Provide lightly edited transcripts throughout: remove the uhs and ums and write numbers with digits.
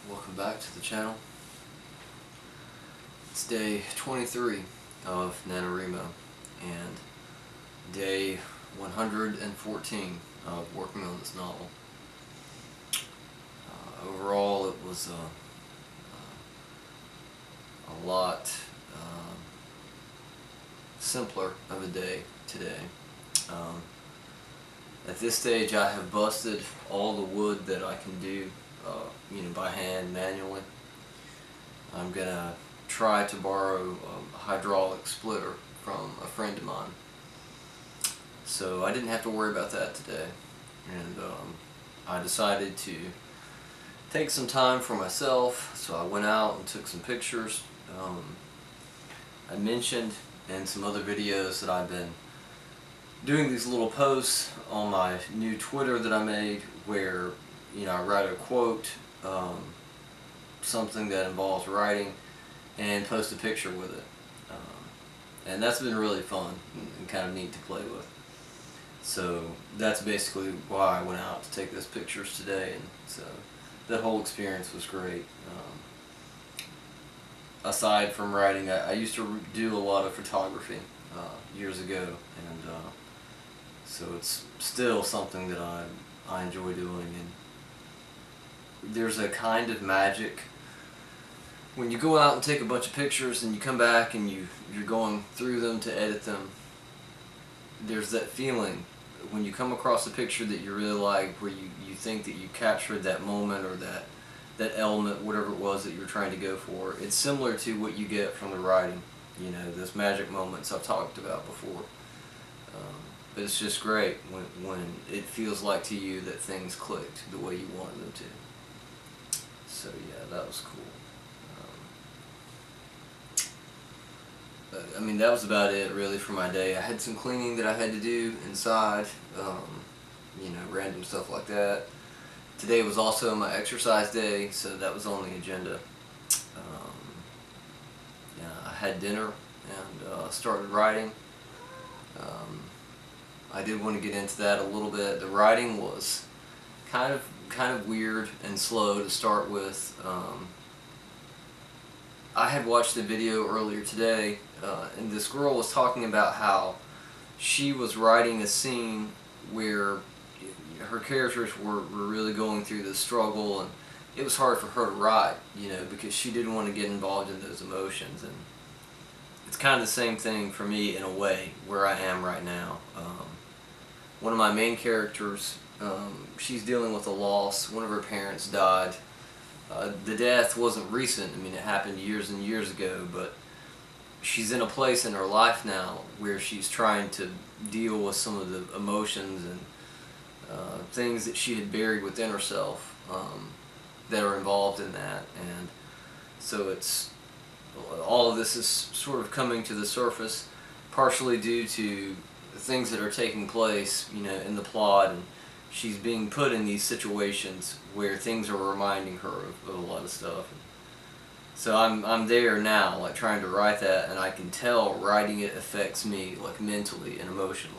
Welcome back to the channel. It's day 23 of NaNoWriMo and day 114 of working on this novel. Overall, it was a lot simpler of a day today. At this stage, I have busted all the wood that I can do, by hand, manually. I'm gonna try to borrow a hydraulic splitter from a friend of mine. So I didn't have to worry about that today, and I decided to take some time for myself, so I went out and took some pictures. I mentioned in some other videos that I've been doing these little posts on my new Twitter that I made where I write a quote, something that involves writing, and post a picture with it. And that's been really fun and kind of neat to play with. So that's basically why I went out to take those pictures today, and so that whole experience was great. Aside from writing, I used to do a lot of photography years ago, and so it's still something that I enjoy doing. And there's a kind of magic when you go out and take a bunch of pictures and you come back and you're going through them to edit them. There's that feeling when you come across a picture that you really like, where you think that you captured that moment or that element, whatever it was that you're trying to go for. It's similar to what you get from the writing, those magic moments I've talked about before. But it's just great when it feels like to you that things clicked the way you wanted them to. So yeah, that was cool. That was about it really for my day. I had some cleaning that I had to do inside, random stuff like that. Today was also my exercise day, so that was on the agenda. I had dinner and started writing. I did want to get into that a little bit. The writing was kind of weird and slow to start with. I had watched a video earlier today, and this girl was talking about how she was writing a scene where her characters were really going through this struggle, and it was hard for her to write, because she didn't want to get involved in those emotions. And it's kind of the same thing for me in a way, where I am right now. One of my main characters, she's dealing with a loss. One of her parents died. The death wasn't recent. It happened years and years ago, but she's in a place in her life now where she's trying to deal with some of the emotions and things that she had buried within herself that are involved in that. And so all of this is sort of coming to the surface, partially due to things that are taking place, in the plot, and she's being put in these situations where things are reminding her of a lot of stuff. So I'm there now, like trying to write that, and I can tell writing it affects me, like mentally and emotionally.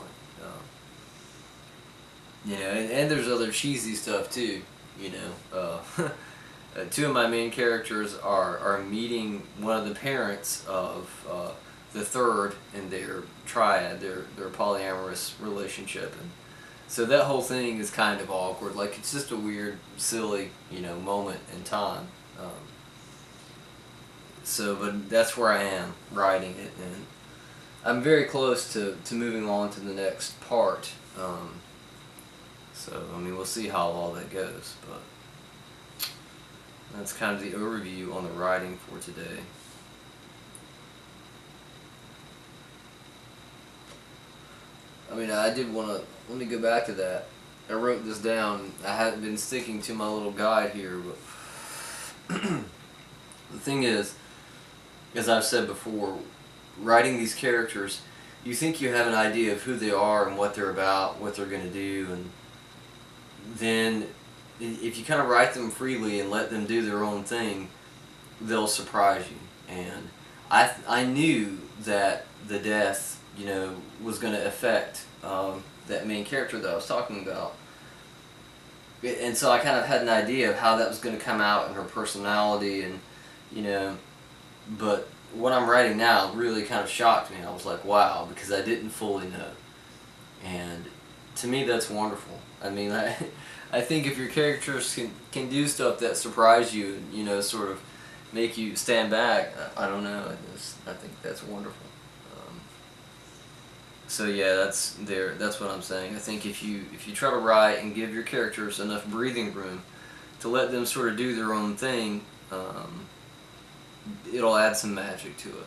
And there's other cheesy stuff too. Two of my main characters are meeting one of the parents of the third in their triad, their polyamorous relationship, and so that whole thing is kind of awkward. Like, it's just a weird, silly, moment in time. But that's where I am writing it, and I'm very close to moving on to the next part. So we'll see how all that goes, but that's kind of the overview on the writing for today. I did want to, let me go back to that. I wrote this down. I hadn't been sticking to my little guide here, but the thing is, as I've said before, writing these characters, you think you have an idea of who they are and what they're about, what they're going to do, and then if you kind of write them freely and let them do their own thing, they'll surprise you. And I knew that the death, was going to affect that main character that I was talking about. and so I kind of had an idea of how that was going to come out in her personality, and you know, but what I'm writing now really kind of shocked me. I was like, wow, because I didn't fully know. And to me, that's wonderful. I mean, I think if your characters can do stuff that surprise you, and you know, sort of make you stand back, I don't know. I think that's wonderful. So yeah, that's what I'm saying. I think if you try to write and give your characters enough breathing room to let them sort of do their own thing, it'll add some magic to it.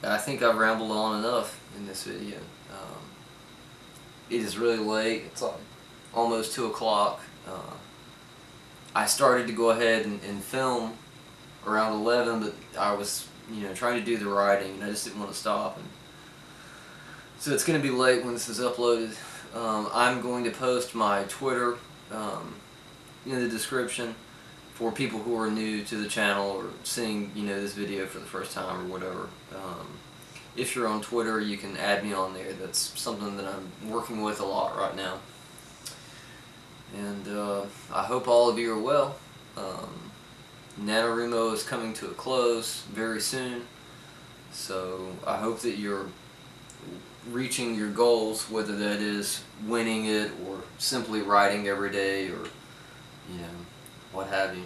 I think I've rambled on enough in this video. It is really late. It's like almost 2 o'clock. I started to go ahead and film around 11, but I was, you know, trying to do the writing, and I just didn't want to stop. And so it's going to be late when this is uploaded. I'm going to post my Twitter in the description for people who are new to the channel or seeing, you know, this video for the first time or whatever. If you're on Twitter, you can add me on there. That's something that I'm working with a lot right now. And I hope all of you are well. NaNoWriMo is coming to a close very soon, so I hope that you're reaching your goals, whether that is winning it or simply writing every day, or you know, what have you.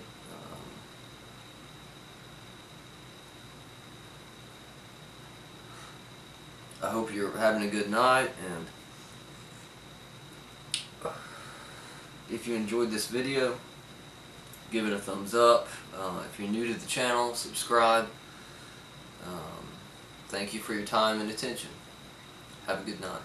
I hope you're having a good night, and if you enjoyed this video, give it a thumbs up. If you're new to the channel, subscribe. Thank you for your time and attention. Have a good night.